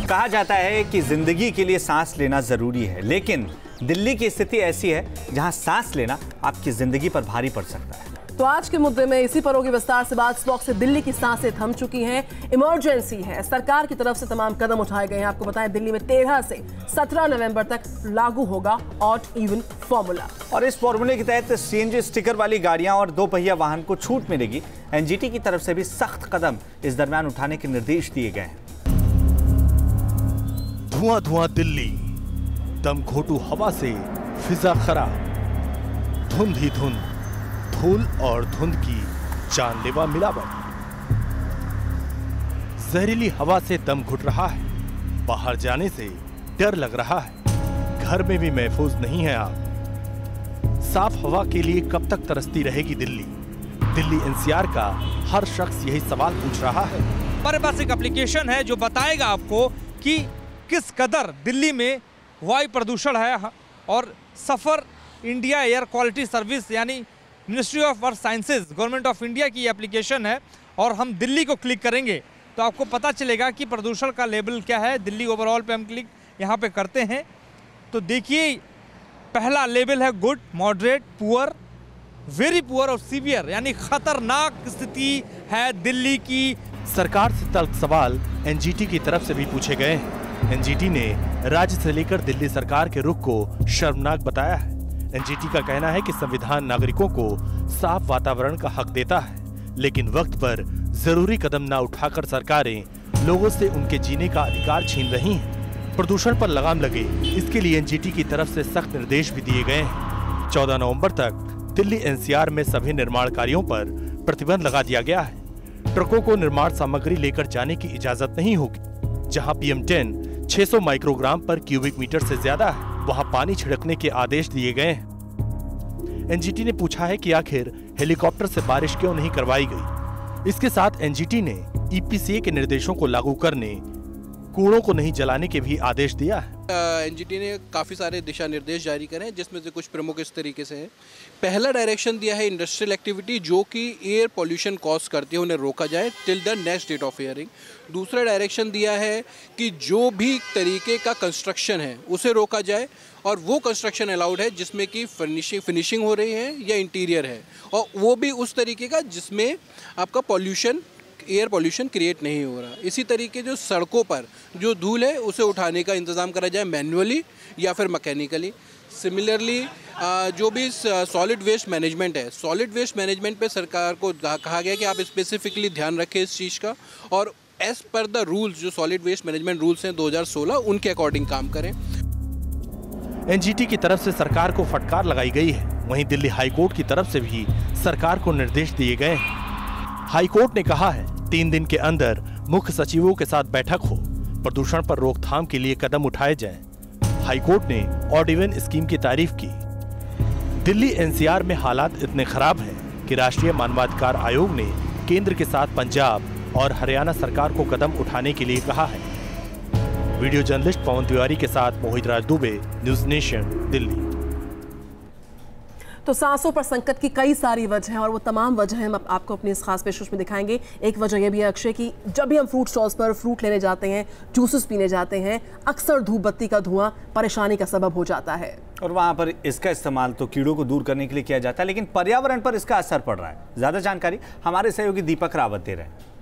कहा जाता है कि जिंदगी के लिए सांस लेना जरूरी है, लेकिन दिल्ली की स्थिति ऐसी है जहां सांस लेना आपकी जिंदगी पर भारी पड़ सकता है। तो आज के मुद्दे में इसी पर होगी विस्तार से बात। इस वक्त से दिल्ली की सांसें थम चुकी हैं, इमरजेंसी है, सरकार की तरफ से तमाम कदम उठाए गए हैं। आपको बताएं दिल्ली में 13 से 17 नवंबर तक लागू होगा ऑड इवन फॉर्मूला, और इस फॉर्मूले के तहत सीएनजी स्टिकर वाली गाड़ियां और 2 पहिया वाहन को छूट मिलेगी। एनजीटी की तरफ से भी सख्त कदम इस दरमियान उठाने के निर्देश दिए गए हैं। धुआं धुआं दिल्ली, दम घोटू हवा से फिजा खराब, धुंध ही धुंध, धूल और धुंध की जानलेवा मिलावट, जहरीली हवा से दम घुट रहा है, बाहर जाने से डर लग रहा है, घर में भी महफूज नहीं है आप। साफ हवा के लिए कब तक तरसती रहेगी दिल्ली? दिल्ली एनसीआर का हर शख्स यही सवाल पूछ रहा है। हमारे पास एक एप्लीकेशन है जो बताएगा आपको कि किस कदर दिल्ली में वायु प्रदूषण है, और सफर इंडिया एयर क्वालिटी सर्विस यानी ministry of earth sciences government of India की एप्लीकेशन है, और हम दिल्ली को क्लिक करेंगे तो आपको पता चलेगा कि प्रदूषण का लेवल क्या है। दिल्ली ओवरऑल पे हम क्लिक यहाँ पे करते हैं तो देखिए पहला लेवल है good, moderate, poor, very poor और सीवियर, यानी खतरनाक स्थिति है दिल्ली की। सरकार से तल्ख सवाल एनजीटी की तरफ से भी पूछे गए हैं। एनजीटी ने राज्य से लेकर दिल्ली सरकार के रुख को शर्मनाक बताया है। एनजीटी का कहना है कि संविधान नागरिकों को साफ वातावरण का हक देता है, लेकिन वक्त पर जरूरी कदम न उठाकर सरकारें लोगों से उनके जीने का अधिकार छीन रही हैं। प्रदूषण पर लगाम लगे, इसके लिए एनजीटी की तरफ से सख्त निर्देश भी दिए गए हैं। 14 नवंबर तक दिल्ली एनसीआर में सभी निर्माण कार्यों पर प्रतिबंध लगा दिया गया है। ट्रकों को निर्माण सामग्री लेकर जाने की इजाजत नहीं होगी। जहां PM10 600 माइक्रोग्राम पर क्यूबिक मीटर से ज्यादा है, वहां पानी छिड़कने के आदेश दिए गए हैं। एनजीटी ने पूछा है कि आखिर हेलीकॉप्टर से बारिश क्यों नहीं करवाई गई। इसके साथ एनजीटी ने ईपीसीए के निर्देशों को लागू करने, कूड़ों को नहीं जलाने के भी आदेश दिया है। एनजीटी ने काफ़ी सारे दिशा निर्देश जारी करे हैं, जिसमें से कुछ प्रमुख इस तरीके से हैं। पहला डायरेक्शन दिया है इंडस्ट्रियल एक्टिविटी जो कि एयर पॉल्यूशन कॉज करती है उन्हें रोका जाए till the next date of hearing. दूसरा डायरेक्शन दिया है कि जो भी तरीके का कंस्ट्रक्शन है उसे रोका जाए, और वो कंस्ट्रक्शन अलाउड है जिसमें कि फिनिशिंग हो रही है या इंटीरियर है, और वो भी उस तरीके का जिसमें आपका पॉल्यूशन, एयर पॉल्यूशन क्रिएट नहीं हो रहा। इसी तरीके जो सड़कों पर जो धूल है उसे उठाने का इंतज़ाम करा जाए मैन्युअली या फिर मैकेनिकली। सिमिलरली जो भी सॉलिड वेस्ट मैनेजमेंट है, सॉलिड वेस्ट मैनेजमेंट पे सरकार को कहा गया कि आप स्पेसिफिकली ध्यान रखें इस चीज़ का, और एज पर द रूल्स जो सॉलिड वेस्ट मैनेजमेंट रूल्स हैं 2016 उनके अकॉर्डिंग काम करें। एनजीटी की तरफ से सरकार को फटकार लगाई गई है। वहीं दिल्ली हाईकोर्ट की तरफ से भी सरकार को निर्देश दिए गए हैं। हाईकोर्ट ने कहा है 3 दिन के अंदर मुख्य सचिवों के साथ बैठक हो, प्रदूषण पर रोकथाम के लिए कदम उठाए जाएं। हाईकोर्ट ने ऑड इवन स्कीम की तारीफ की। दिल्ली एनसीआर में हालात इतने खराब हैं कि राष्ट्रीय मानवाधिकार आयोग ने केंद्र के साथ पंजाब और हरियाणा सरकार को कदम उठाने के लिए कहा है। वीडियो जर्नलिस्ट पवन तिवारी के साथ मोहित राज दुबे, न्यूज नेशन, दिल्ली। तो सांसों पर संकट की कई सारी वजह हैं, और वो तमाम वजह हम आपको अपनी इस खास पेशकश में दिखाएंगे। एक वजह यह भी है अक्षय कि जब भी हम फ्रूट स्टॉल्स पर फ्रूट लेने जाते हैं, जूसेस पीने जाते हैं, अक्सर धूप बत्ती का धुआं परेशानी का सबब हो जाता है, और वहाँ पर इसका इस्तेमाल तो कीड़ों को दूर करने के लिए किया जाता है, लेकिन पर्यावरण पर इसका असर पड़ रहा है। ज्यादा जानकारी हमारे सहयोगी दीपक रावत दे रहे हैं।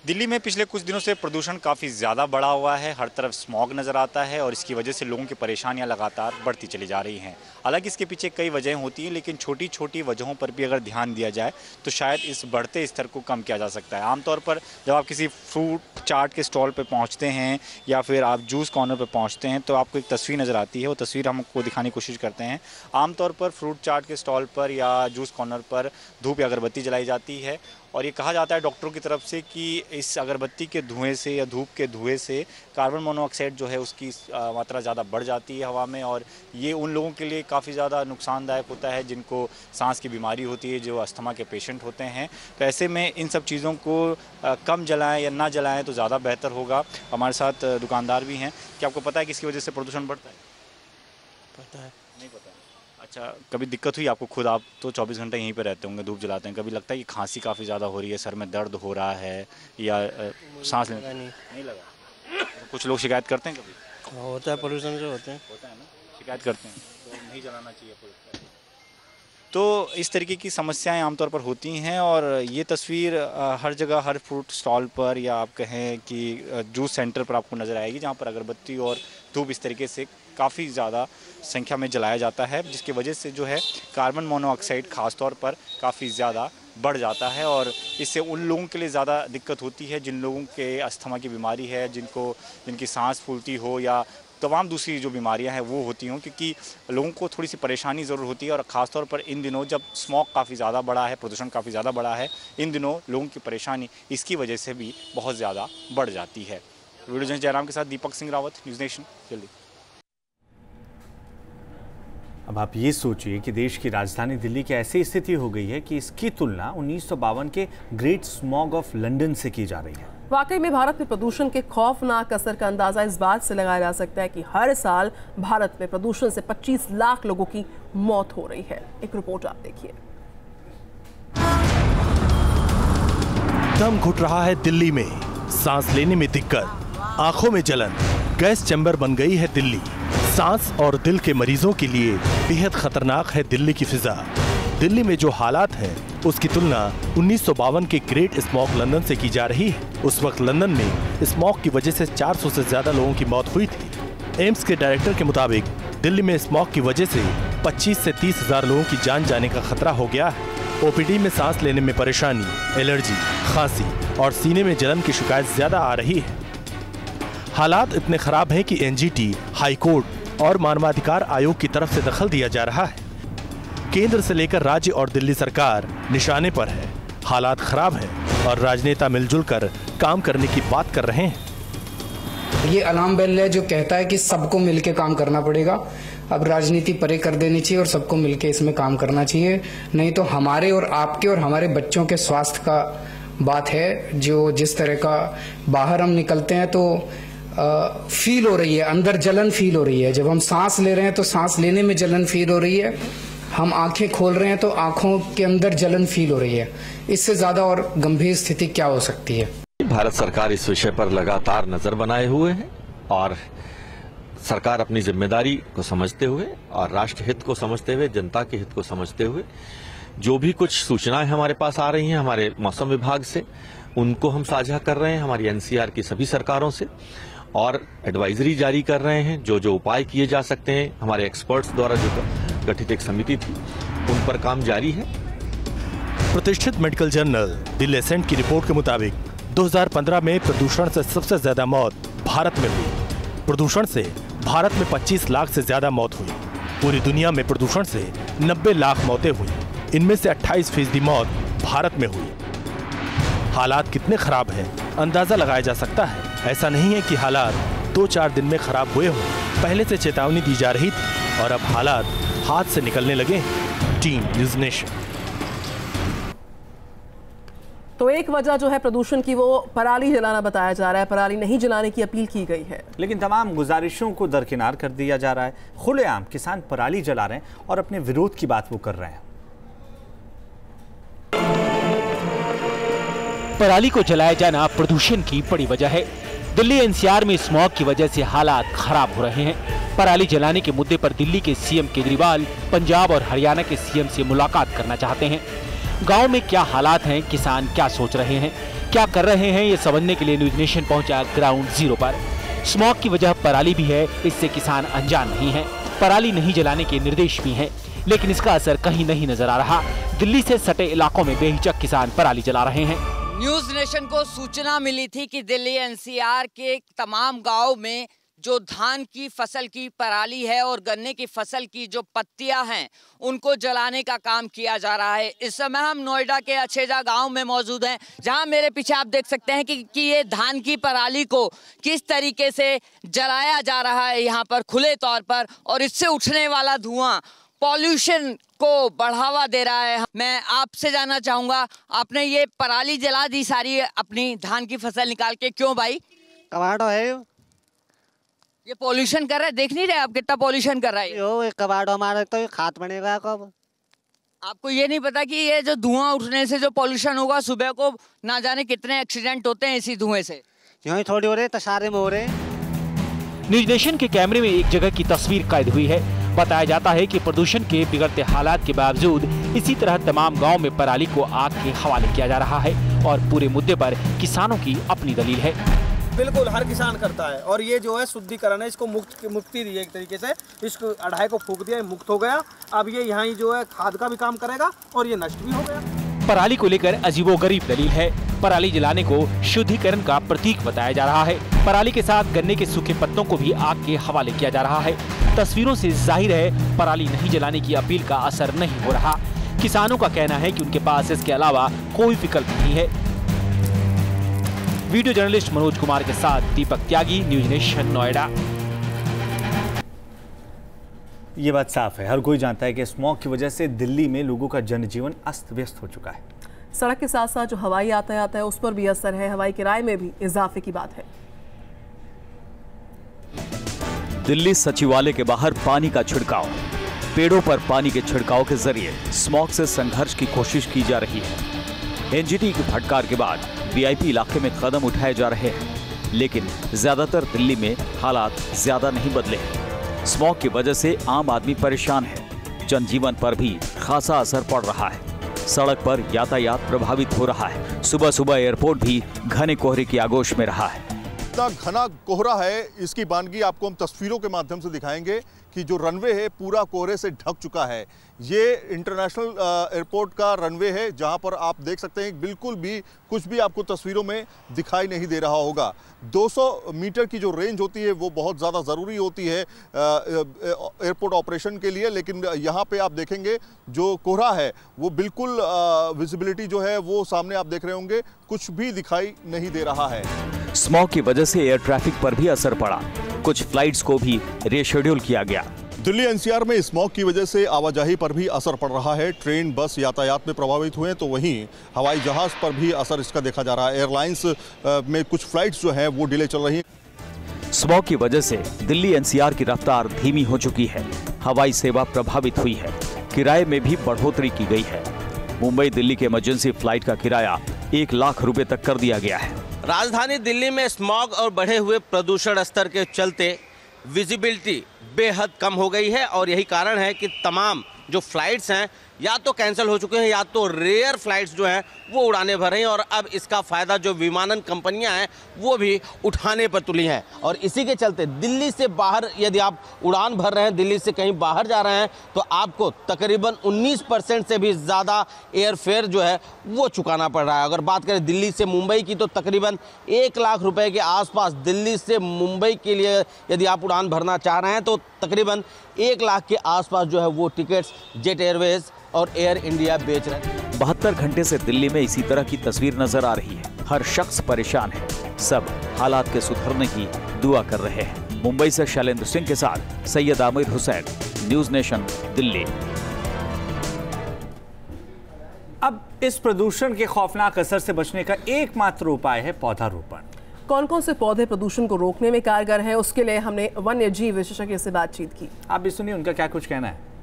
दिल्ली में पिछले कुछ दिनों से प्रदूषण काफ़ी ज़्यादा बढ़ा हुआ है। हर तरफ स्मॉग नज़र आता है और इसकी वजह से लोगों की परेशानियां लगातार बढ़ती चली जा रही हैं। हालांकि इसके पीछे कई वजहें होती हैं, लेकिन छोटी छोटी वजहों पर भी अगर ध्यान दिया जाए तो शायद इस बढ़ते स्तर को कम किया जा सकता है। आमतौर पर जब आप किसी फ्रूट चाट के स्टॉल पर पहुँचते हैं या फिर आप जूस कॉर्नर पर पहुँचते हैं तो आपको एक तस्वीर नज़र आती है। वो तस्वीर हम आपको दिखाने की कोशिश करते हैं। आमतौर पर फ्रूट चाट के स्टॉल पर या जूस कॉर्नर पर धूप या अगरबत्ती जलाई जाती है, और ये कहा जाता है डॉक्टरों की तरफ से कि इस अगरबत्ती के धुएं से या धूप के धुएं से कार्बन मोनोऑक्साइड जो है उसकी मात्रा ज़्यादा बढ़ जाती है हवा में, और ये उन लोगों के लिए काफ़ी ज़्यादा नुकसानदायक होता है जिनको सांस की बीमारी होती है, जो अस्थमा के पेशेंट होते हैं। तो ऐसे में इन सब चीज़ों को कम जलाएं या ना जलाएं तो ज़्यादा बेहतर होगा। हमारे साथ दुकानदार भी हैं। क्या आपको पता है कि इसकी वजह से प्रदूषण बढ़ता है? पता है? नहीं पता। अच्छा, कभी दिक्कत हुई आपको? खुद आप तो 24 घंटे यहीं पे रहते होंगे, धूप जलाते हैं, कभी लगता है कि खांसी काफ़ी ज़्यादा हो रही है, सर में दर्द हो रहा है या सांस लेने नहीं लगा? तो कुछ लोग शिकायत करते हैं कभी? होता है, पोल्यूशन से होते हैं। होता है ना, शिकायत करते हैं तो नहीं जलाना चाहिए। तो इस तरीके की समस्याएं आमतौर पर होती हैं और ये तस्वीर हर जगह, हर फ्रूट स्टॉल पर या आप कहें कि जूस सेंटर पर आपको नज़र आएगी, जहाँ पर अगरबत्ती और धूप इस तरीके से काफ़ी ज़्यादा संख्या में जलाया जाता है, जिसकी वजह से जो है कार्बन मोनोऑक्साइड ख़ास तौर पर काफ़ी ज़्यादा बढ़ जाता है और इससे उन लोगों के लिए ज़्यादा दिक्कत होती है जिन लोगों के अस्थमा की बीमारी है, जिनकी सांस फूलती हो या तमाम दूसरी जो बीमारियां हैं वो होती हों, क्योंकि लोगों को थोड़ी सी परेशानी ज़रूर होती है। और ख़ास तौर पर इन दिनों जब स्मॉग काफ़ी ज़्यादा बढ़ा है, प्रदूषण काफ़ी ज़्यादा बढ़ा है, इन दिनों लोगों की परेशानी इसकी वजह से भी बहुत ज़्यादा बढ़ जाती है। वीडियो जर्नलिस्ट जयराम के साथ दीपक सिंह रावत, न्यूज़ नेशन, दिल्ली। अब आप ये सोचिए कि देश की राजधानी दिल्ली की ऐसी स्थिति हो गई है कि इसकी तुलना 1952 के ग्रेट स्मॉग ऑफ लंदन से की जा रही है। वाकई में भारत में प्रदूषण के खौफनाक असर का अंदाजा इस बात से लगाया जा सकता है कि हर साल भारत में प्रदूषण से 25 लाख लोगों की मौत हो रही है। एक रिपोर्ट आप देखिए। दम घुट रहा है दिल्ली में, सांस लेने में दिक्कत, आंखों में जलन, गैस चैम्बर बन गई है दिल्ली। सांस और दिल के मरीजों के लिए बेहद खतरनाक है दिल्ली की फिजा। दिल्ली में जो हालात हैं उसकी तुलना 1952 के ग्रेट स्मॉग लंदन से की जा रही है। उस वक्त लंदन में स्मॉग की वजह से 400 से ज्यादा लोगों की मौत हुई थी। एम्स के डायरेक्टर के मुताबिक दिल्ली में स्मॉग की वजह से 25 से 30 हजार लोगों की जान जाने का खतरा हो गया है। ओपीडी में सांस लेने में परेशानी, एलर्जी, खांसी और सीने में जलन की शिकायत ज्यादा आ रही है। हालात इतने खराब हैं कि एनजीटी, हाईकोर्ट और मानवाधिकार आयोग की तरफ से दखल दिया जा रहा है। केंद्र से लेकर राज्य और दिल्ली सरकार निशाने पर है। हालात खराब हैं और राजनेता मिलजुल कर काम करने की बात कर रहे हैं। ये अलार्म बेल है जो कहता है कि सबको मिलकर काम करना पड़ेगा। अब राजनीति परे कर देनी चाहिए और सबको मिलकर इसमें काम करना चाहिए, नहीं तो हमारे और आपके और हमारे बच्चों के स्वास्थ्य का बात है। जो जिस तरह का बाहर हम निकलते हैं तो फील हो रही है, अंदर जलन फील हो रही है। जब हम सांस ले रहे हैं तो सांस लेने में जलन फील हो रही है। हम आंखें खोल रहे हैं तो आंखों के अंदर जलन फील हो रही है। इससे ज्यादा और गंभीर स्थिति क्या हो सकती है? भारत सरकार इस विषय पर लगातार नजर बनाए हुए है और सरकार अपनी जिम्मेदारी को समझते हुए और राष्ट्र हित को समझते हुए, जनता के हित को समझते हुए जो भी कुछ सूचनाएं हमारे पास आ रही हैं हमारे मौसम विभाग से, उनको हम साझा कर रहे हैं हमारी एनसीआर की सभी सरकारों से और एडवाइजरी जारी कर रहे हैं। जो जो उपाय किए जा सकते हैं हमारे एक्सपर्ट्स द्वारा जो गठित एक समिति थी उन पर काम जारी है। प्रतिष्ठित मेडिकल जर्नल द लेसेंट की रिपोर्ट के मुताबिक 2015 में प्रदूषण से सबसे ज्यादा मौत भारत में हुई। प्रदूषण से भारत में 25 लाख से ज्यादा मौत हुई। पूरी दुनिया में प्रदूषण से 90 लाख मौतें हुई। इनमें से 28% मौत भारत में हुई। हालात कितने खराब हैं अंदाजा लगाया जा सकता है। ऐसा नहीं है कि हालात 2-4 दिन में खराब हुए हों, पहले से चेतावनी दी जा रही थी और अब हालात हाथ से निकलने लगे। Team news nation. तो एक वजह जो है प्रदूषण की वो पराली जलाना बताया जा रहा है। पराली नहीं जलाने की अपील की गई है, लेकिन तमाम गुजारिशों को दरकिनार कर दिया जा रहा है। खुलेआम किसान पराली जला रहे हैं और अपने विरोध की बात वो कर रहे हैं। पराली को जलाया जाना प्रदूषण की बड़ी वजह है। दिल्ली एनसीआर में स्मॉग की वजह से हालात खराब हो रहे हैं। पराली जलाने के मुद्दे पर दिल्ली के सीएम केजरीवाल पंजाब और हरियाणा के सीएम से मुलाकात करना चाहते हैं। गांव में क्या हालात हैं, किसान क्या सोच रहे हैं, क्या कर रहे हैं, ये समझने के लिए न्यूज़ नेशन पहुंचा ग्राउंड जीरो पर। स्मॉग की वजह पराली भी है, इससे किसान अनजान नहीं है। पराली नहीं जलाने के निर्देश भी हैं, लेकिन इसका असर कहीं नहीं नजर आ रहा। दिल्ली से सटे इलाकों में बेहिचक किसान पराली जला रहे हैं। न्यूज़ नेशन को सूचना मिली थी कि दिल्ली एनसीआर के तमाम गांव में जो धान की फसल की पराली है और गन्ने की फसल की जो पत्तियां हैं उनको जलाने का काम किया जा रहा है। इस समय हम नोएडा के अछेजा गांव में मौजूद हैं, जहां मेरे पीछे आप देख सकते हैं कि ये धान की पराली को किस तरीके से जलाया जा रहा है यहाँ पर खुले तौर पर, और इससे उठने वाला धुआं पॉल्यूशन को बढ़ावा दे रहा है। मैं आपसे जानना चाहूंगा, आपने ये पराली जला दी सारी अपनी धान की फसल निकाल के, क्यों भाई? कमाटो है, ये पॉल्यूशन कर रहा है, देख नहीं रहे आप कितना पॉल्यूशन कर रहा है? कबाड़ हमारा तो खाद बनेगा कब। आपको ये नहीं पता कि ये जो धुआं उठने से जो पॉल्यूशन होगा, सुबह को ना जाने कितने एक्सीडेंट होते हैं इसी धुएं से। यूं ही थोड़ी हो रहे, तशारे में हो रहे। न्यूज नेशन के कैमरे में एक जगह की तस्वीर कैद हुई है। बताया जाता है कि प्रदूषण के बिगड़ते हालात के बावजूद इसी तरह तमाम गांव में पराली को आग के हवाले किया जा रहा है और पूरे मुद्दे पर किसानों की अपनी दलील है। बिल्कुल हर किसान करता है और ये जो है शुद्धिकरण है, इसको मुक्ति दी है एक तरीके से। इसको अढ़ाई को फूंक दिया, मुक्त हो गया। अब ये यहाँ ही जो है खाद का भी काम करेगा और ये नष्ट भी हो गया। पराली को लेकर अजीबोगरीब दलील है। पराली जलाने को शुद्धिकरण का प्रतीक बताया जा रहा है। पराली के साथ गन्ने के सूखे पत्तों को भी आग के हवाले किया जा रहा है। तस्वीरों से जाहिर है पराली नहीं जलाने की अपील का असर नहीं हो रहा। किसानों का कहना है कि उनके पास इसके अलावा कोई विकल्प नहीं है। वीडियो जर्नलिस्ट मनोज कुमार के साथ दीपक त्यागी, न्यूज नेशन, नोएडा। ये बात साफ है, हर कोई जानता है कि स्मॉग की वजह से दिल्ली में लोगों का जनजीवन अस्त व्यस्त हो चुका है। सड़क के साथ साथ जो हवाई यातायात है उस पर भी असर है। हवाई किराए में भी इजाफे की बात है। दिल्ली सचिवालय के बाहर पानी का छिड़काव, पेड़ों पर पानी के छिड़काव के जरिए स्मॉग से संघर्ष की कोशिश की जा रही है। एनजीटी की फटकार के बाद वीआईपी इलाके में कदम उठाए जा रहे हैं, लेकिन ज्यादातर दिल्ली में हालात ज्यादा नहीं बदले हैं। स्मॉग की वजह से आम आदमी परेशान है। जनजीवन पर भी खासा असर पड़ रहा है। सड़क पर यातायात प्रभावित हो रहा है। सुबह सुबह एयरपोर्ट भी घने कोहरे की आगोश में रहा है। इतना घना कोहरा है, इसकी बानगी आपको हम तस्वीरों के माध्यम से दिखाएंगे कि जो रनवे है पूरा कोहरे से ढक चुका है। ये इंटरनेशनल एयरपोर्ट का रनवे है, जहां पर आप देख सकते हैं बिल्कुल भी कुछ भी आपको तस्वीरों में दिखाई नहीं दे रहा होगा। 200 मीटर की जो रेंज होती है वो बहुत ज़्यादा ज़रूरी होती है एयरपोर्ट ऑपरेशन के लिए, लेकिन यहाँ पे आप देखेंगे जो कोहरा है वो बिल्कुल विजिबिलिटी जो है वो सामने आप देख रहे होंगे, कुछ भी दिखाई नहीं दे रहा है। स्मॉग की वजह से एयर ट्रैफिक पर भी असर पड़ा। कुछ फ्लाइट्स को भी रीशेड्यूल किया गया। दिल्ली एनसीआर में स्मॉग की वजह से आवाजाही पर भी असर पड़ रहा है। ट्रेन, बस यातायात में प्रभावित हुए, तो वहीं हवाई जहाज पर भी असर इसका देखा जा रहा है। एयरलाइंस में कुछ फ्लाइट्स जो हैं वो डिले चल रही हैं। स्मॉग की वजह से दिल्ली एनसीआर की रफ्तार धीमी हो चुकी है। हवाई सेवा प्रभावित हुई है। किराए में भी बढ़ोतरी की गई है। मुंबई दिल्ली के इमरजेंसी फ्लाइट का किराया 1 लाख रुपए तक कर दिया गया है। राजधानी दिल्ली में स्मॉग और बढ़े हुए प्रदूषण स्तर के चलते विजिबिलिटी बेहद कम हो गई है और यही कारण है कि तमाम जो फ्लाइट्स हैं या तो कैंसिल हो चुके हैं या तो रेयर फ्लाइट्स जो हैं वो उड़ाने भर रही हैं और अब इसका फ़ायदा जो विमानन कंपनियां हैं वो भी उठाने पर तुली हैं। और इसी के चलते दिल्ली से बाहर यदि आप उड़ान भर रहे हैं, दिल्ली से कहीं बाहर जा रहे हैं, तो आपको तकरीबन 19% से भी ज़्यादा एयर फेयर जो है वो चुकाना पड़ रहा है। अगर बात करें दिल्ली से मुंबई की तो तकरीबन 1 लाख रुपए के आसपास दिल्ली से मुंबई के लिए यदि आप उड़ान भरना चाह रहे हैं तो तकरीबन 1 लाख के आसपास जो है वो टिकट्स जेट एयरवेज और एयर इंडिया बेच रहे हैं। 72 घंटे से दिल्ली में इसी तरह की तस्वीर नजर आ रही है। हर शख्स परेशान है। सब हालात के सुधरने की दुआ कर रहे हैं। मुंबई से शैलेंद्र सिंह के साथ सैयद आमिर हुसैन, न्यूज नेशन, दिल्ली। अब इस प्रदूषण के खौफनाक असर से बचने का एकमात्र उपाय है पौधारोपण। कौन कौन से पौधे प्रदूषण को रोकने में कारगर हैं, उसके लिए हमने वन्य जीव विशेषज्ञ से बातचीत की। आप भी सुनिए उनका क्या कुछ कहना है।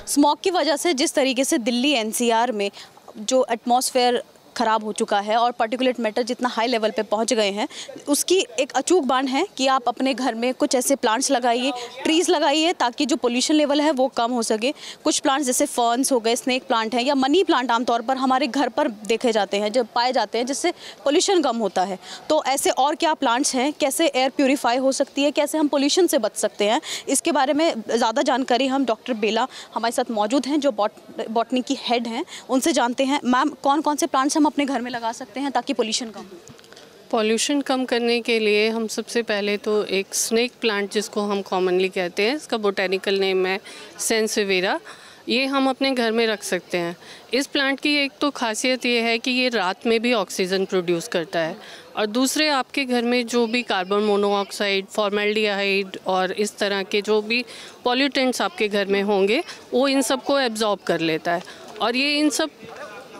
स्मॉग की वजह से जिस तरीके से दिल्ली एनसीआर में जो एटमॉस्फेयर ख़राब हो चुका है और पार्टिकुलेट मैटर जितना हाई लेवल पे पहुंच गए हैं, उसकी एक अचूक बात है कि आप अपने घर में कुछ ऐसे प्लांट्स लगाइए, ट्रीज़ लगाइए, ताकि जो पोल्यूशन लेवल है वो कम हो सके। कुछ प्लांट्स जैसे फर्न्स हो गए, स्नेक प्लांट हैं या मनी प्लांट आमतौर पर हमारे घर पर देखे जाते हैं, जब पाए जाते हैं, जिससे पोल्यूशन कम होता है। तो ऐसे और क्या प्लांट्स हैं, कैसे एयर प्योरीफाई हो सकती है, कैसे हम पोल्यूशन से बच सकते हैं, इसके बारे में ज़्यादा जानकारी हम डॉक्टर बेला हमारे साथ मौजूद हैं जो बॉटनी की हेड हैं, उनसे जानते हैं। मैम, कौन कौन से प्लांट्स हम अपने घर में लगा सकते हैं ताकि पोल्यूशन कम हो? पॉल्यूशन कम करने के लिए हम सबसे पहले तो एक स्नेक प्लांट जिसको हम कॉमनली कहते हैं, इसका बोटेनिकल नेम है सेंसेवेरा, ये हम अपने घर में रख सकते हैं। इस प्लांट की एक तो खासियत ये है कि ये रात में भी ऑक्सीजन प्रोड्यूस करता है और दूसरे आपके घर में जो भी कार्बन मोनोऑक्साइड, फॉर्मेल्डिहाइड और इस तरह के जो भी पॉल्यूटेंट्स आपके घर में होंगे वो इन सब को एब्जॉर्ब कर लेता है और ये इन सब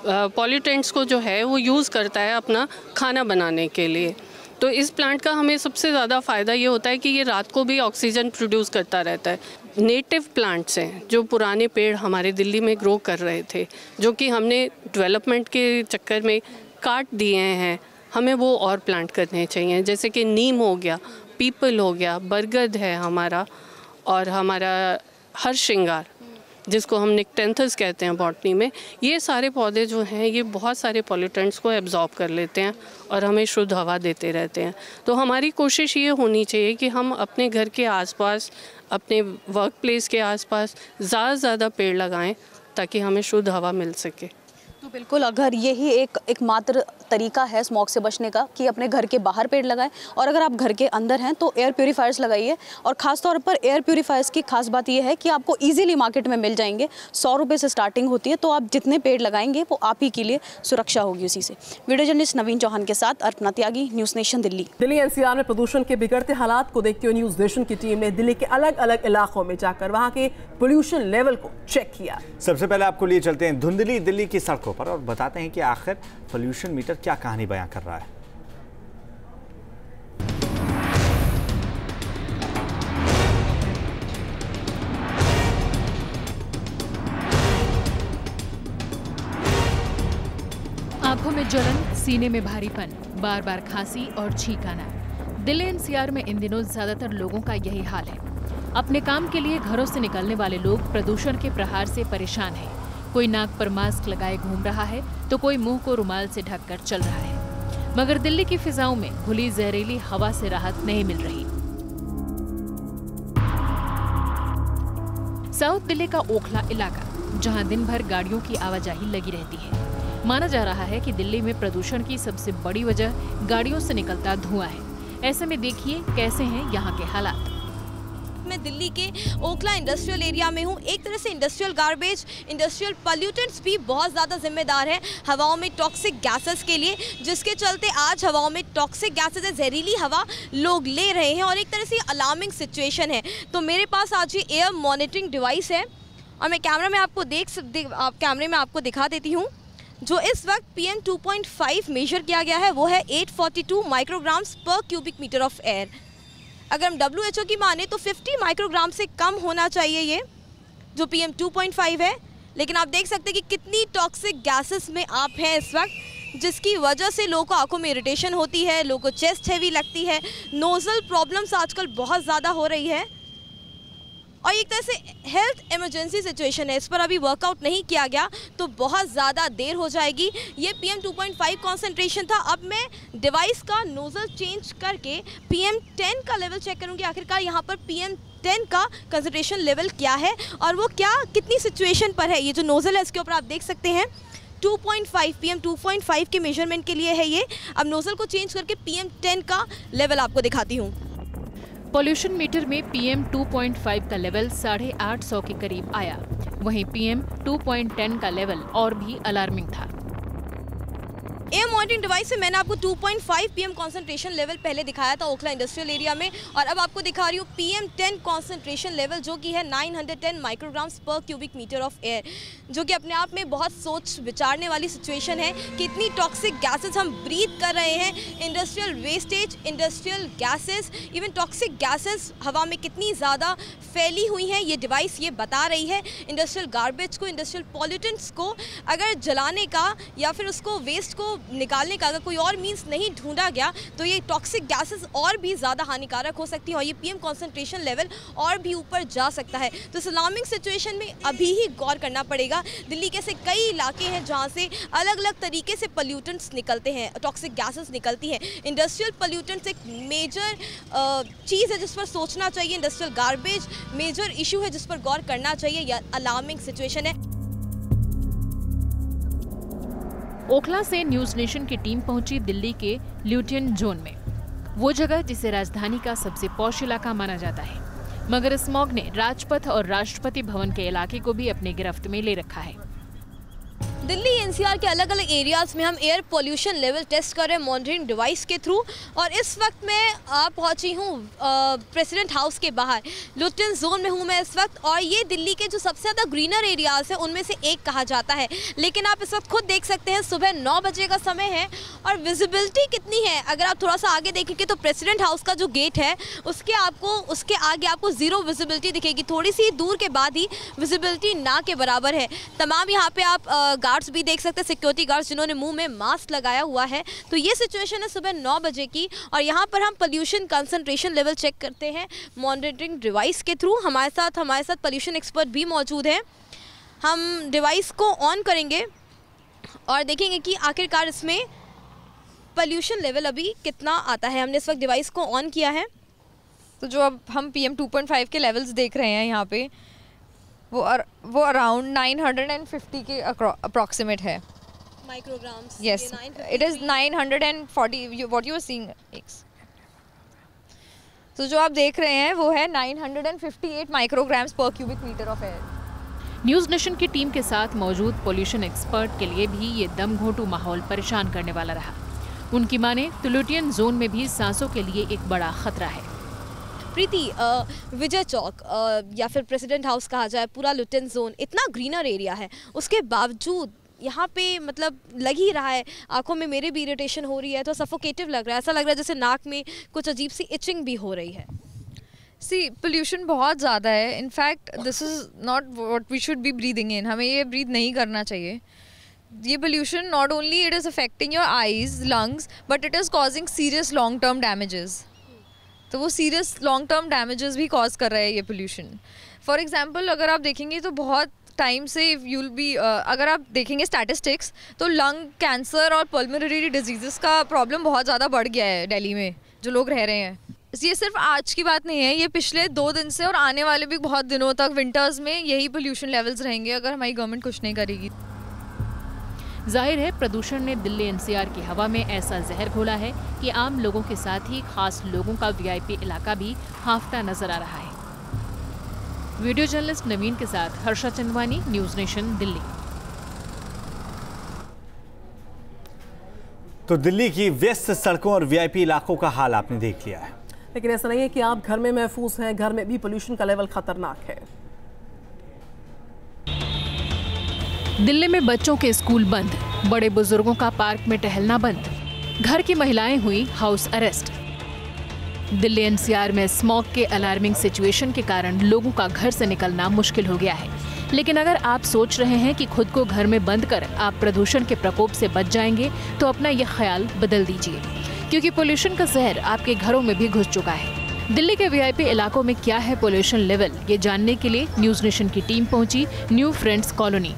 पॉल्यूटेंट्स को जो है वो यूज़ करता है अपना खाना बनाने के लिए। तो इस प्लांट का हमें सबसे ज़्यादा फ़ायदा ये होता है कि ये रात को भी ऑक्सीजन प्रोड्यूस करता रहता है। नेटिव प्लांट्स हैं जो पुराने पेड़ हमारे दिल्ली में ग्रो कर रहे थे, जो कि हमने डेवलपमेंट के चक्कर में काट दिए हैं, हमें वो और प्लांट करने चाहिए। जैसे कि नीम हो गया, पीपल हो गया, बरगद है हमारा, और हमारा हर श्रृंगार जिसको हम निक्टेंथस कहते हैं बॉटनी में। ये सारे पौधे जो हैं ये बहुत सारे पॉल्यूटेंट्स को एब्जॉर्ब कर लेते हैं और हमें शुद्ध हवा देते रहते हैं। तो हमारी कोशिश ये होनी चाहिए कि हम अपने घर के आसपास, अपने वर्क प्लेस के आसपास ज़्यादा से ज़्यादा पेड़ लगाएं ताकि हमें शुद्ध हवा मिल सके। तो बिल्कुल, अगर यही एक मात्र तरीका है स्मॉग से बचने का कि अपने घर के बाहर पेड़ लगाएं, और अगर आप घर के अंदर हैं तो एयर प्यूरीफायर्स लगाइए। और ख़ास तौर पर एयर प्यूरीफायर्स की खास बात यह है कि आपको इजीली मार्केट में मिल जाएंगे, 100 रुपये से स्टार्टिंग होती है। तो आप जितने पेड़ लगाएंगे वो आप ही के लिए सुरक्षा होगी उसी से। वीडियो जर्नलिस्ट नवीन चौहान के साथ Arpana Tyagi, news nation Delhi. Delhi NCR में प्रदूषण के बिगड़ते हालात को देखते हुए न्यूज़ नेशन की टीम ने दिल्ली के अलग अलग इलाकों में जाकर वहाँ के पोल्यूशन लेवल को चेक किया। सबसे पहले आपको लिए चलते हैं धुंधली दिल्ली की सड़कों पर और बताते हैं कि आखिर पोल्यूशन मीटर क्या कहानी बयां कर रहा है। आंखों में जलन, सीने में भारीपन, बार बार खांसी और छींक आना। दिल्ली एनसीआर में इन दिनों ज्यादातर लोगों का यही हाल है। अपने काम के लिए घरों से निकलने वाले लोग प्रदूषण के प्रहार से परेशान हैं। कोई नाक पर मास्क लगाए घूम रहा है तो कोई मुंह को रुमाल से ढककर चल रहा है। मगर दिल्ली की फिजाओं में घुली जहरीली हवा से राहत नहीं मिल रही। साउथ दिल्ली का ओखला इलाका, जहां दिन भर गाड़ियों की आवाजाही लगी रहती है। माना जा रहा है कि दिल्ली में प्रदूषण की सबसे बड़ी वजह गाड़ियों से निकलता धुआं है। ऐसे में देखिए कैसे हैं यहाँ के हालात। मैं दिल्ली के ओखला इंडस्ट्रियल एरिया में हूँ। एक तरह से इंडस्ट्रियल गार्बेज, इंडस्ट्रियल पॉल्यूटेंट्स भी बहुत ज़्यादा जिम्मेदार है हवाओं में टॉक्सिक गैसेस के लिए, जिसके चलते आज हवाओं में टॉक्सिक गैसेस है, जहरीली हवा लोग ले रहे हैं और एक तरह से अलार्मिंग सिचुएशन है। तो मेरे पास आज ये एयर मॉनिटरिंग डिवाइस है और मैं कैमरे में आपको दिखा देती हूँ। जो इस वक्त PM 2.5 मेजर किया गया है वो है 842 माइक्रोग्राम्स पर क्यूबिक मीटर ऑफ एयर। अगर हम WHO की माने तो 50 माइक्रोग्राम से कम होना चाहिए ये जो PM 2.5 है। लेकिन आप देख सकते हैं कि कितनी टॉक्सिक गैसेस में आप हैं इस वक्त, जिसकी वजह से लोगों को आंखों में इरिटेशन होती है, लोगों को चेस्ट हैवी लगती है, नोजल प्रॉब्लम्स आजकल बहुत ज़्यादा हो रही है और एक तरह से हेल्थ इमरजेंसी सिचुएशन है। इस पर अभी वर्कआउट नहीं किया गया तो बहुत ज़्यादा देर हो जाएगी। ये PM 2.5 कॉन्सेंट्रेशन था। अब मैं डिवाइस का नोज़ल चेंज करके PM 10 का लेवल चेक करूँगी आखिरकार यहाँ पर PM 10 का कंसंट्रेशन लेवल क्या है और वो कितनी सिचुएशन पर है। ये जो नोज़ल है इसके ऊपर आप देख सकते हैं 2.5 PM 2.5 के मेजरमेंट के लिए है ये। अब नोज़ल को चेंज करके PM 10 का लेवल आपको दिखाती हूँ। पॉल्यूशन मीटर में PM 2.5 का लेवल 850 के करीब आया। वहीं PM 2.10 का लेवल और भी अलार्मिंग था। एयर मॉनिटरिंग डिवाइस से मैंने आपको 2.5 PM कॉन्सेंट्रेशन लेवल पहले दिखाया था ओखला इंडस्ट्रियल एरिया में और अब आपको दिखा रही हूँ PM 10 कॉन्सेंट्रेशन लेवल जो कि है 910 माइक्रोग्राम्स पर क्यूबिक मीटर ऑफ एयर, जो कि अपने आप में बहुत सोच विचारने वाली सिचुएशन है कि इतनी टॉक्सिक गैसेस हम ब्रीथ कर रहे हैं। Industrial wastage, industrial gases, even toxic gases हवा में कितनी ज़्यादा फैली हुई हैं ये डिवाइस ये बता रही है। इंडस्ट्रियल गार्बेज को, इंडस्ट्रियल पॉल्यूटेंट्स को अगर जलाने का या फिर उसको वेस्ट को निकालने का अगर कोई और मींस नहीं ढूंढा गया तो ये टॉक्सिक गैसेस और भी ज़्यादा हानिकारक हो सकती हैं और ये PM कॉन्सेंट्रेशन लेवल और भी ऊपर जा सकता है। तो इस अलार्मिंग सिचुएशन में अभी ही गौर करना पड़ेगा। दिल्ली के ऐसे कई इलाके हैं जहाँ से अलग अलग तरीके से पोल्यूटेंट्स निकलते हैं, टॉक्सिक गैसेस निकलती हैं। इंडस्ट्रियल पोल्यूटेंट्स एक मेजर चीज़ है जिस पर सोचना चाहिए। इंडस्ट्रियल गार्बेज मेजर इशू है जिस पर गौर करना चाहिए। यह अलार्मिंग सिचुएशन है। ओखला से न्यूज़ नेशन की टीम पहुंची दिल्ली के ल्यूटियन जोन में, वो जगह जिसे राजधानी का सबसे पॉश इलाका माना जाता है। मगर स्मॉग ने राजपथ और राष्ट्रपति भवन के इलाके को भी अपने गिरफ्त में ले रखा है। दिल्ली एनसीआर के अलग अलग एरियाज़ में हम एयर पोल्यूशन लेवल टेस्ट कर रहे हैं मॉनिटरिंग डिवाइस के थ्रू। और इस वक्त मैं पहुंची हूं प्रेसिडेंट हाउस के बाहर, लुटियन जोन में हूं मैं इस वक्त। और ये दिल्ली के जो सबसे ज़्यादा ग्रीनर एरियाज़ हैं उनमें से एक कहा जाता है। लेकिन आप इस वक्त खुद देख सकते हैं सुबह 9 बजे का समय है और विजिबिलिटी कितनी है। अगर आप थोड़ा सा आगे देखेंगे तो प्रेसिडेंट हाउस का जो गेट है उसके आगे आपको ज़ीरो विजिबिलिटी दिखेगी। थोड़ी सी दूर के बाद ही विजिबिलिटी ना के बराबर है। तमाम यहाँ पे आप गार्ड्स भी देख सकते हैं, सिक्योरिटी गार्ड्स जिन्होंने मुंह में मास्क लगाया हुआ है। तो ये सिचुएशन है सुबह 9 बजे की। और यहाँ पर हम पोल्यूशन कंसंट्रेशन लेवल चेक करते हैं मॉनिटरिंग डिवाइस के थ्रू। हमारे साथ पोल्यूशन एक्सपर्ट भी मौजूद हैं। हम डिवाइस को ऑन करेंगे और देखेंगे कि आखिरकार इसमें पोल्यूशन लेवल अभी कितना आता है। हमने इस वक्त डिवाइस को ऑन किया है। तो जो अब हम PM 2.5 के लेवल्स देख रहे हैं यहाँ पे वो अराउंड 950 के अप्रॉक्सीमेट है micrograms. Yes, it is 940 what you are seeing. तो जो आप देख रहे हैं वो है 958 माइक्रोग्राम्स पर cubic metre of air. News Nation की टीम के साथ मौजूद पोल्यूशन एक्सपर्ट के लिए भी ये दम घोंटू माहौल परेशान करने वाला रहा। उनकी माने तो लुटियन जोन में भी सांसों के लिए एक बड़ा खतरा है। प्रीति, विजय चौक या फिर प्रेसिडेंट हाउस कहा जाए, पूरा लुटियन जोन इतना ग्रीनर एरिया है, उसके बावजूद यहाँ पे मतलब लग ही रहा है, आंखों में मेरे भी इरिटेशन हो रही है, तो सफोकेटिव लग रहा है। ऐसा लग रहा है जैसे नाक में कुछ अजीब सी इचिंग भी हो रही है। सी पोल्यूशन बहुत ज़्यादा है। In fact this is not what we should be breathing in. हमें ये ब्रीद नहीं करना चाहिए। ये pollution not only it is affecting your eyes, lungs, but it is causing serious long term damages. तो वो सीरियस लॉन्ग टर्म डैमेजेस भी cause कर रहा है ये पोल्यूशन। फॉर एग्जांपल अगर आप देखेंगे तो बहुत टाइम से यूल बी अगर आप देखेंगे स्टैटिस्टिक्स तो लंग कैंसर और पल्मोनरी डिजीज़ का प्रॉब्लम बहुत ज़्यादा बढ़ गया है दिल्ली में जो लोग रह रहे हैं। ये सिर्फ आज की बात नहीं है, ये पिछले 2 दिन से और आने वाले भी बहुत दिनों तक विंटर्स में यही पोल्यूशन लेवल्स रहेंगे अगर हमारी गवर्नमेंट कुछ नहीं करेगी। जाहिर है प्रदूषण ने दिल्ली एनसीआर की हवा में ऐसा जहर घोला है कि आम लोगों के साथ ही खास लोगों का VIP इलाका भी हांफता नजर आ रहा है। वीडियो जर्नलिस्ट नवीन के साथ हर्षा चंदवानी, न्यूज नेशन, दिल्ली। तो दिल्ली की व्यस्त सड़कों और VIP इलाकों का हाल आपने देख लिया है। लेकिन ऐसा नहीं है कि आप घर में महफूज हैं, घर में भी पोल्यूशन का लेवल खतरनाक है। दिल्ली में बच्चों के स्कूल बंद, बड़े बुजुर्गों का पार्क में टहलना बंद, घर की महिलाएं हुई हाउस अरेस्ट। दिल्ली एनसीआर में स्मॉग के अलार्मिंग सिचुएशन के कारण लोगों का घर से निकलना मुश्किल हो गया है। लेकिन अगर आप सोच रहे हैं कि खुद को घर में बंद कर आप प्रदूषण के प्रकोप से बच जाएंगे तो अपना यह ख्याल बदल दीजिए, क्योंकि पोल्यूशन का जहर आपके घरों में भी घुस चुका है। दिल्ली के VIP इलाकों में क्या है पोल्यूशन लेवल, ये जानने के लिए न्यूज नेशन की टीम पहुंची new friends colony.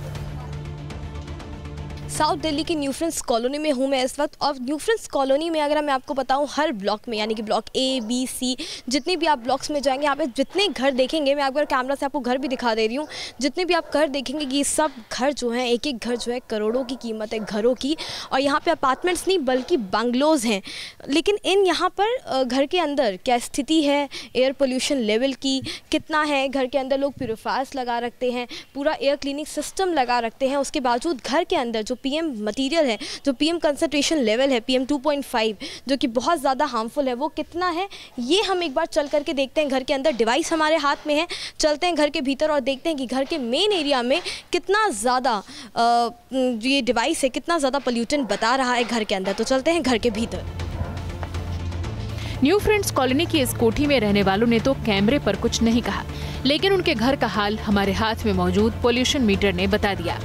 South Delhi की न्यू फ्रेंड्स कॉलोनी में हूँ मैं इस वक्त। और न्यू फ्रेंड्स कॉलोनी में अगर मैं आपको बताऊँ, हर ब्लॉक में यानी कि ब्लॉक A, B, C जितने भी आप ब्लॉक्स में जाएंगे, यहाँ पे जितने घर देखेंगे, मैं एक बार कैमरा से आपको घर भी दिखा दे रही हूँ, जितने भी आप घर देखेंगे कि सब घर जो हैं, एक एक घर जो है करोड़ों की कीमत है घरों की। और यहाँ पे अपार्टमेंट्स नहीं बल्कि बंगलोज हैं। लेकिन इन यहाँ पर घर के अंदर क्या स्थिति है, एयर पोल्यूशन लेवल की कितना है, घर के अंदर लोग प्यूरीफायर्स लगा रखते हैं, पूरा एयर क्लीनिंग सिस्टम लगा रखते हैं, उसके बावजूद घर के अंदर जो PM मटीरियल है, जो PM कंसंट्रेशन लेवल है PM 2.5 जो कि बहुत ज़्यादा हार्मफुल है, वो कितना है ये हम एक बार चल करके देखते हैं। घर के अंदर डिवाइस हमारे हाथ में है, चलते हैं घर के भीतर और देखते हैं कि घर के मेन एरिया में कितना ज़्यादा ये डिवाइस है, कितना ज़्यादा पोल्यूटेंट बता रहा है घर के अंदर। तो चलते हैं घर के भीतर। न्यू फ्रेंड्स कॉलोनी की इस कोठी में रहने वालों ने तो कैमरे पर कुछ नहीं कहा, लेकिन उनके घर का हाल हमारे हाथ में मौजूद पोल्यूशन मीटर ने बता दिया।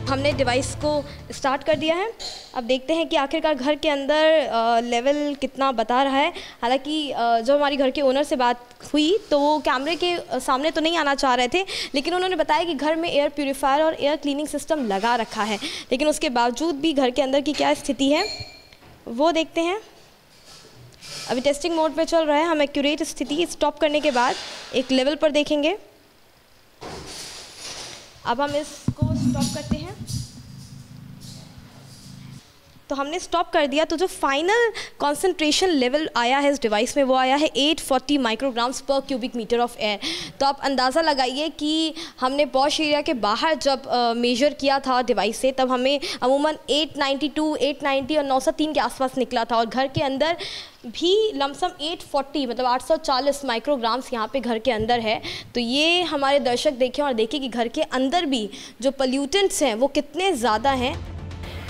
हमने डिवाइस को स्टार्ट कर दिया है। अब देखते हैं कि आखिरकार घर के अंदर लेवल कितना बता रहा है। हालांकि जब हमारी घर के ओनर से बात हुई तो वो कैमरे के सामने तो नहीं आना चाह रहे थे, लेकिन उन्होंने बताया कि घर में एयर प्यूरीफायर और एयर क्लीनिंग सिस्टम लगा रखा है। लेकिन उसके बावजूद भी घर के अंदर की क्या स्थिति है वो देखते हैं। अभी टेस्टिंग मोड पे चल रहा है। हम एक्यूरेट स्थिति स्टॉप करने के बाद एक लेवल पर देखेंगे। अब हम इसको स्टॉप करते हैं। तो हमने स्टॉप कर दिया। तो जो फाइनल कॉन्सेंट्रेशन लेवल आया है इस डिवाइस में वो आया है 840 माइक्रोग्राम्स पर क्यूबिक मीटर ऑफ एयर। तो आप अंदाज़ा लगाइए कि हमने पॉश एरिया के बाहर जब मेजर किया था डिवाइस से, तब हमें अमूमन 892, 890 और 903 के आसपास निकला था, और घर के अंदर भी लमसम 840 मतलब 840 माइक्रोग्राम्स यहाँ पे घर के अंदर है। तो ये हमारे दर्शक देखें और देखें कि घर के अंदर भी जो पोल्यूटेंट्स हैं वो कितने ज़्यादा हैं।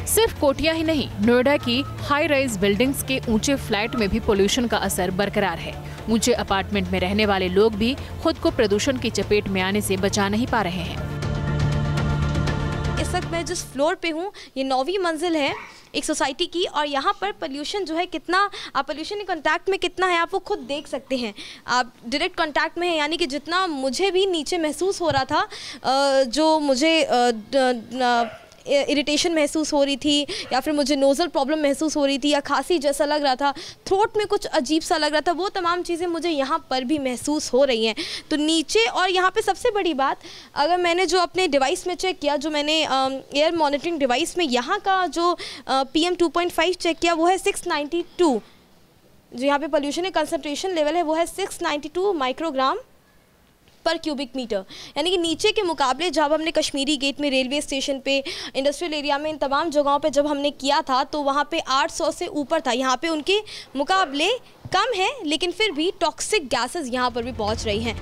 सिर्फ कोटियां ही नहीं, नोएडा की हाई राइज बिल्डिंग्स के ऊंचे फ्लैट में भी पोल्यूशन का असर बरकरार है। ऊंचे अपार्टमेंट में रहने वाले लोग भी खुद को प्रदूषण की चपेट में आने से बचा नहीं पा रहे हैं। इस वक्त मैं जिस फ्लोर पे हूँ ये 9वीं मंजिल है एक सोसाइटी की, और यहाँ पर पोल्यूशन जो है कितना, आप पोल्यूशन के कांटेक्ट में कितना है आप वो खुद देख सकते हैं। आप डायरेक्ट कांटेक्ट में हैं, यानी कि जितना मुझे भी नीचे महसूस हो रहा था, जो मुझे इरिटेशन महसूस हो रही थी या फिर मुझे नोज़ल प्रॉब्लम महसूस हो रही थी या खांसी जैसा लग रहा था, थ्रोट में कुछ अजीब सा लग रहा था, वो तमाम चीज़ें मुझे यहाँ पर भी महसूस हो रही हैं। तो नीचे, और यहाँ पे सबसे बड़ी बात, अगर मैंने जो अपने डिवाइस में चेक किया, जो मैंने एयर मॉनिटरिंग डिवाइस में यहाँ का जो PM 2.5 चेक किया वो है 692, जो यहाँ पे पोल्यूशन का कंसंट्रेशन लेवल है वो है 692 माइक्रोग्राम पर क्यूबिक मीटर। यानी कि नीचे के मुकाबले जब हमने कश्मीरी गेट में, रेलवे स्टेशन पे, इंडस्ट्रियल एरिया में, इन तमाम जगहों पे जब हमने किया था तो वहाँ पे 800 से ऊपर था। यहाँ पे उनके मुकाबले कम है, लेकिन फिर भी टॉक्सिक गैसेस यहाँ पर भी पहुँच रही हैं।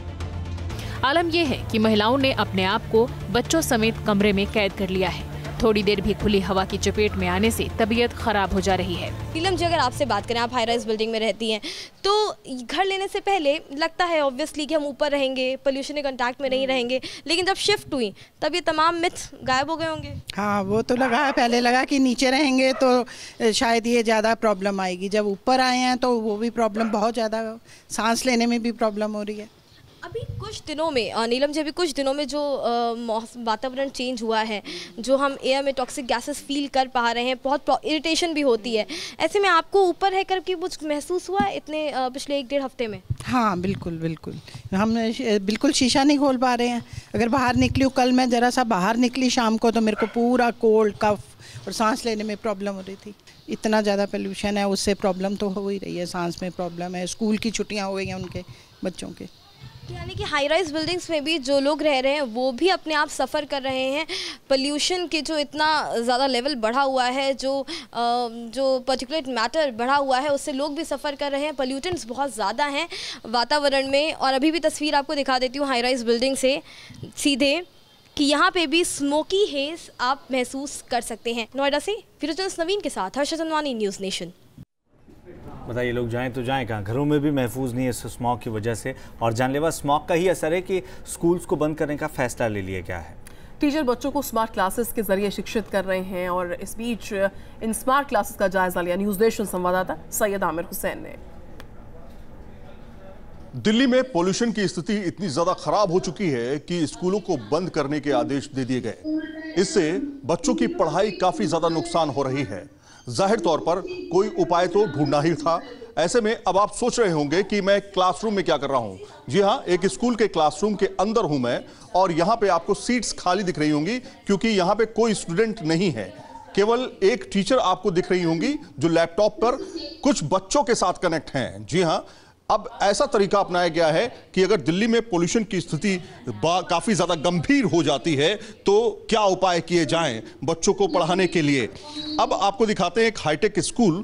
आलम यह है कि महिलाओं ने अपने आप को बच्चों समेत कमरे में कैद कर लिया है। थोड़ी देर भी खुली हवा की चपेट में आने से तबीयत खराब हो जा रही है। नीलम जी, अगर आपसे बात करें, आप हाई राइज बिल्डिंग में रहती हैं, तो घर लेने से पहले लगता है ऑब्वियसली कि हम ऊपर रहेंगे, पोल्यूशन के कांटेक्ट में नहीं रहेंगे, लेकिन जब शिफ्ट हुई तब ये तमाम मिथ गायब हो गए होंगे? हाँ, वो तो लगा, पहले लगा कि नीचे रहेंगे तो शायद ये ज़्यादा प्रॉब्लम आएगी। जब ऊपर आए हैं तो वो भी प्रॉब्लम बहुत ज़्यादा, सांस लेने में भी प्रॉब्लम हो रही है। अभी कुछ दिनों में नीलम जी, अभी कुछ दिनों में जो वातावरण चेंज हुआ है, जो हम एयर में टॉक्सिक गैसेस फील कर पा रहे हैं, बहुत इरिटेशन भी होती है। ऐसे में आपको ऊपर है करके कुछ महसूस हुआ है इतने पिछले 1-1.5 हफ्ते में? हाँ, बिल्कुल बिल्कुल, हम बिल्कुल शीशा नहीं खोल पा रहे हैं। अगर बाहर निकली हूँ, कल मैं ज़रा सा बाहर निकली शाम को तो मेरे को पूरा कोल्ड, कफ और सांस लेने में प्रॉब्लम हो रही थी। इतना ज़्यादा पोल्यूशन है, उससे प्रॉब्लम तो हो ही रही है, सांस में प्रॉब्लम है। स्कूल की छुट्टियाँ हो गई हैं उनके बच्चों के। यानी कि हाई राइज बिल्डिंग्स में भी जो लोग रह रहे हैं वो भी अपने आप सफ़र कर रहे हैं। पोल्यूशन के जो इतना ज़्यादा लेवल बढ़ा हुआ है, जो पार्टिकुलेट मैटर बढ़ा हुआ है, उससे लोग भी सफ़र कर रहे हैं। पोल्यूटेंट्स बहुत ज़्यादा हैं वातावरण में। और अभी भी तस्वीर आपको दिखा देती हूँ हाई राइज बिल्डिंग से सीधे, कि यहाँ पे भी स्मोकी हेज़ आप महसूस कर सकते हैं। नोएडा से फिरोज नवीन के साथ हर्षद अनवानी, न्यूज़ नेशन। बताइए, लोग जाएं तो जाएं कहाँ? घरों में भी महफूज नहीं है इस स्मॉग की वजह से, और जानलेवा स्मॉग का ही असर है कि स्कूल्स को बंद करने का फैसला ले लिया गया है। टीचर बच्चों को स्मार्ट क्लासेस के जरिए शिक्षित कर रहे हैं, और इस बीच इन स्मार्ट क्लासेस का जायजा लिया न्यूज़ नेशन संवाददाता सैयद आमिर हुसैन ने। दिल्ली में पोल्यूशन की स्थिति इतनी ज्यादा खराब हो चुकी है कि स्कूलों को बंद करने के आदेश दे दिए गए। इससे बच्चों की पढ़ाई काफी ज्यादा नुकसान हो रही है। जाहिर तौर पर कोई उपाय तो ढूंढना ही था। ऐसे में अब आप सोच रहे होंगे कि मैं क्लासरूम में क्या कर रहा हूं। जी हां, एक स्कूल के क्लासरूम के अंदर हूं मैं, और यहां पे आपको सीट्स खाली दिख रही होंगी क्योंकि यहां पे कोई स्टूडेंट नहीं है। केवल एक टीचर आपको दिख रही होंगी जो लैपटॉप पर कुछ बच्चों के साथ कनेक्ट हैं। जी हां, अब ऐसा तरीका अपनाया गया है कि अगर दिल्ली में पोल्यूशन की स्थिति काफी ज्यादा गंभीर हो जाती है तो क्या उपाय किए जाएं बच्चों को पढ़ाने के लिए। अब आपको दिखाते हैं एक हाईटेक स्कूल,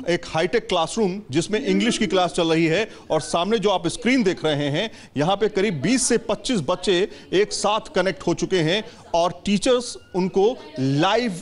एक हाईटेक क्लासरूम जिसमें इंग्लिश की क्लास चल रही है, और सामने जो आप स्क्रीन देख रहे हैं यहां पे करीब 20 से 25 बच्चे एक साथ कनेक्ट हो चुके हैं और टीचर्स उनको लाइव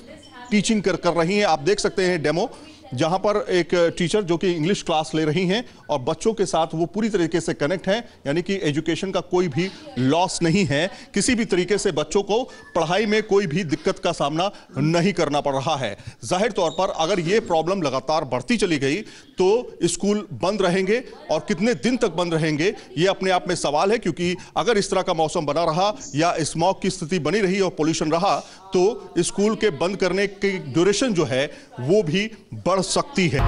टीचिंग कर रही हैं। आप देख सकते हैं डेमो, जहां पर एक टीचर जो कि इंग्लिश क्लास ले रही हैं और बच्चों के साथ वो पूरी तरीके से कनेक्ट हैं, यानी कि एजुकेशन का कोई भी लॉस नहीं है। किसी भी तरीके से बच्चों को पढ़ाई में कोई भी दिक्कत का सामना नहीं करना पड़ रहा है। जाहिर तौर पर अगर ये प्रॉब्लम लगातार बढ़ती चली गई तो स्कूल बंद रहेंगे, और कितने दिन तक बंद रहेंगे ये अपने आप में सवाल है, क्योंकि अगर इस तरह का मौसम बना रहा या स्मॉग की स्थिति बनी रही और पोल्यूशन रहा तो स्कूल के बंद करने की ड्यूरेशन जो है वो भी बढ़ सकती है।